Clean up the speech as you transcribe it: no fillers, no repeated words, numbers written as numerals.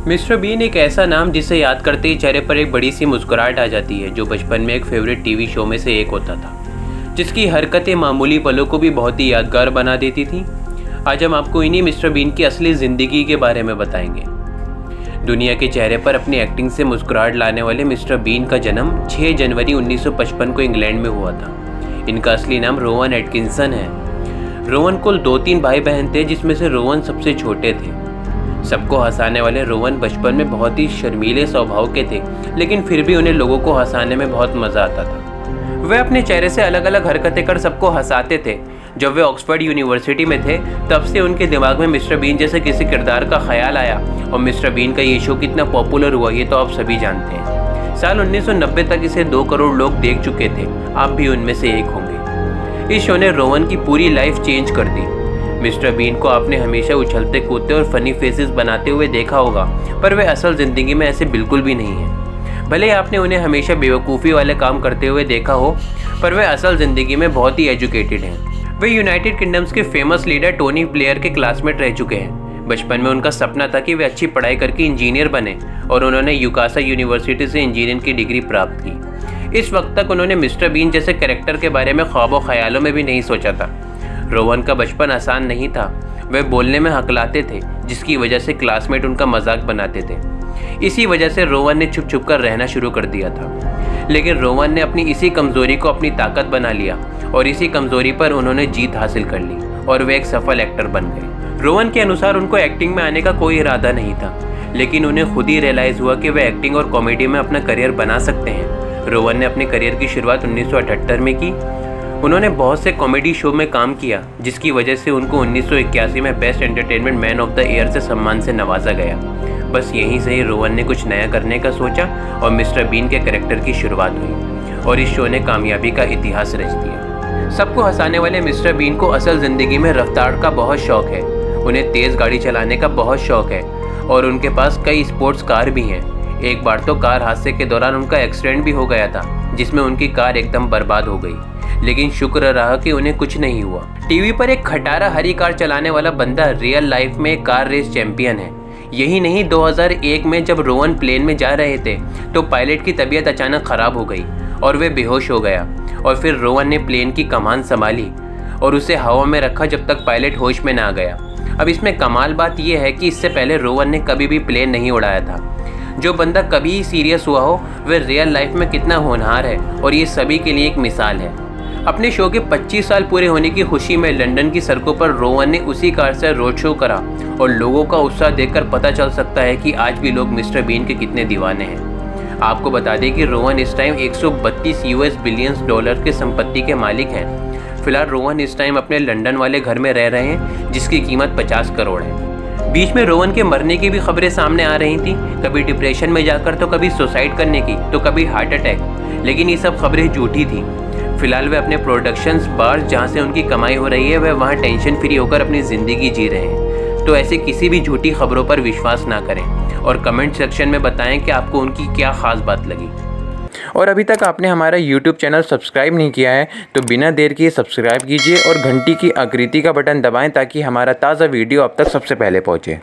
Mister been एक ऐसा नाम जिसे याद करते ही चेहरे पर एक बड़ी सी मुस्कुराहट आ जाती है, जो बचपन में एक फेवरेट टीवी शो में से एक होता था, जिसकी हरकतें मामूली पलों को भी बहुत ही यादगार बना देती थी। आज हम आपको इन्हीं मिस्टर बीन की असली ज़िंदगी के बारे में बताएंगे। दुनिया के चेहरे पर अपनी एक्टिंग से मुस्कुराहट लाने वाले मिस्टर बीन का जन्म 6 जनवरी 1955 को इंग्लैंड में हुआ था। इनका असली नाम रोवन एटकिंसन है। रोवन कुल 2-3 भाई बहन थे, जिसमें से रोवन सबसे छोटे थे। सबको हंसाने वाले रोवन बचपन में बहुत ही शर्मीले स्वभाव के थे, लेकिन फिर भी उन्हें लोगों को हंसाने में बहुत मज़ा आता था। वे अपने चेहरे से अलग अलग हरकतें कर सबको हंसाते थे। जब वे ऑक्सफोर्ड यूनिवर्सिटी में थे, तब से उनके दिमाग में मिस्टर बीन जैसे किसी किरदार का ख्याल आया, और मिस्टर बीन का ये शो कितना पॉपुलर हुआ ये तो आप सभी जानते हैं। साल 1990 तक इसे 2 करोड़ लोग देख चुके थे। आप भी उनमें से एक होंगे। इस शो ने रोवन की पूरी लाइफ चेंज कर दी। मिस्टर बीन को आपने हमेशा उछलते कूदते और फनी फेसेस बनाते हुए देखा होगा, पर वे असल ज़िंदगी में ऐसे बिल्कुल भी नहीं हैं। भले आपने उन्हें हमेशा बेवकूफ़ी वाले काम करते हुए देखा हो, पर वे असल ज़िंदगी में बहुत ही एजुकेटेड हैं। वे यूनाइटेड किंगडम्स के फेमस लीडर टोनी ब्लेयर के क्लासमेट रह चुके हैं। बचपन में उनका सपना था कि वे अच्छी पढ़ाई करके इंजीनियर बने, और उन्होंने यूकासा यूनिवर्सिटी से इंजीनियरिंग की डिग्री प्राप्त की। इस वक्त तक उन्होंने मिस्टर बीन जैसे कैरेक्टर के बारे में ख्वाबों ख्यालों में भी नहीं सोचा था। रोवन का बचपन आसान नहीं था। वे बोलने में हकलाते थे, जिसकी वजह से क्लासमेट उनका मजाक बनाते थे। इसी वजह से रोवन ने छुप छुप कर रहना शुरू कर दिया था। लेकिन रोवन ने अपनी इसी कमज़ोरी को अपनी ताकत बना लिया, और इसी कमज़ोरी पर उन्होंने जीत हासिल कर ली, और वे एक सफल एक्टर बन गए। रोवन के अनुसार उनको एक्टिंग में आने का कोई इरादा नहीं था, लेकिन उन्हें खुद ही रियलाइज़ हुआ कि वे एक्टिंग और कॉमेडी में अपना करियर बना सकते हैं। रोवन ने अपने करियर की शुरुआत 1978 में की। उन्होंने बहुत से कॉमेडी शो में काम किया, जिसकी वजह से उनको 1981 में best entertainment man of the year से सम्मान से नवाजा गया। बस यहीं से ही रोवन ने कुछ नया करने का सोचा, और मिस्टर बीन के कैरेक्टर की शुरुआत हुई, और इस शो ने कामयाबी का इतिहास रच दिया। सबको हंसाने वाले मिस्टर बीन को असल ज़िंदगी में रफ्तार का बहुत शौक है। उन्हें तेज़ गाड़ी चलाने का बहुत शौक है, और उनके पास कई स्पोर्ट्स कार भी हैं। एक बार तो कार हादसे के दौरान उनका एक्सीडेंट भी हो गया था, जिसमें उनकी कार एकदम बर्बाद हो गई, लेकिन शुक्र रहा कि उन्हें कुछ नहीं हुआ। टीवी पर एक खटारा हरी कार चलाने वाला बंदा रियल लाइफ में एक कार रेस चैंपियन है। यही नहीं, 2001 में जब रोवन प्लेन में जा रहे थे, तो पायलट की तबीयत अचानक ख़राब हो गई और वे बेहोश हो गया, और फिर रोवन ने प्लेन की कमान संभाली और उसे हवा में रखा जब तक पायलट होश में ना आ गया। अब इसमें कमाल बात यह है कि इससे पहले रोवन ने कभी भी प्लेन नहीं उड़ाया था। जो बंदा कभी सीरियस हुआ हो, वह रियल लाइफ में कितना होनहार है, और ये सभी के लिए एक मिसाल है। अपने शो के 25 साल पूरे होने की खुशी में लंदन की सड़कों पर रोवन ने उसी कार से रोड शो करा, और लोगों का उत्साह देखकर पता चल सकता है कि आज भी लोग मिस्टर बीन के कितने दीवाने हैं। आपको बता दें कि रोवन इस टाइम 132 US बिलियन डॉलर के संपत्ति के मालिक हैं। फिलहाल रोवन इस टाइम अपने लंदन वाले घर में रह रहे हैं, जिसकी कीमत 50 करोड़ है। बीच में रोवन के मरने की भी खबरें सामने आ रही थी, कभी डिप्रेशन में जाकर, तो कभी सुसाइड करने की, तो कभी हार्ट अटैक, लेकिन ये सब खबरें झूठी थी। फिलहाल वे अपने प्रोडक्शंस बार जहाँ से उनकी कमाई हो रही है, वे वहाँ टेंशन फ्री होकर अपनी ज़िंदगी जी रहे हैं। तो ऐसे किसी भी झूठी खबरों पर विश्वास ना करें, और कमेंट सेक्शन में बताएं कि आपको उनकी क्या ख़ास बात लगी। और अभी तक आपने हमारा YouTube चैनल सब्सक्राइब नहीं किया है, तो बिना देर किए सब्सक्राइब कीजिए और घंटी की आकृति का बटन दबाएं, ताकि हमारा ताज़ा वीडियो आप तक सबसे पहले पहुंचे।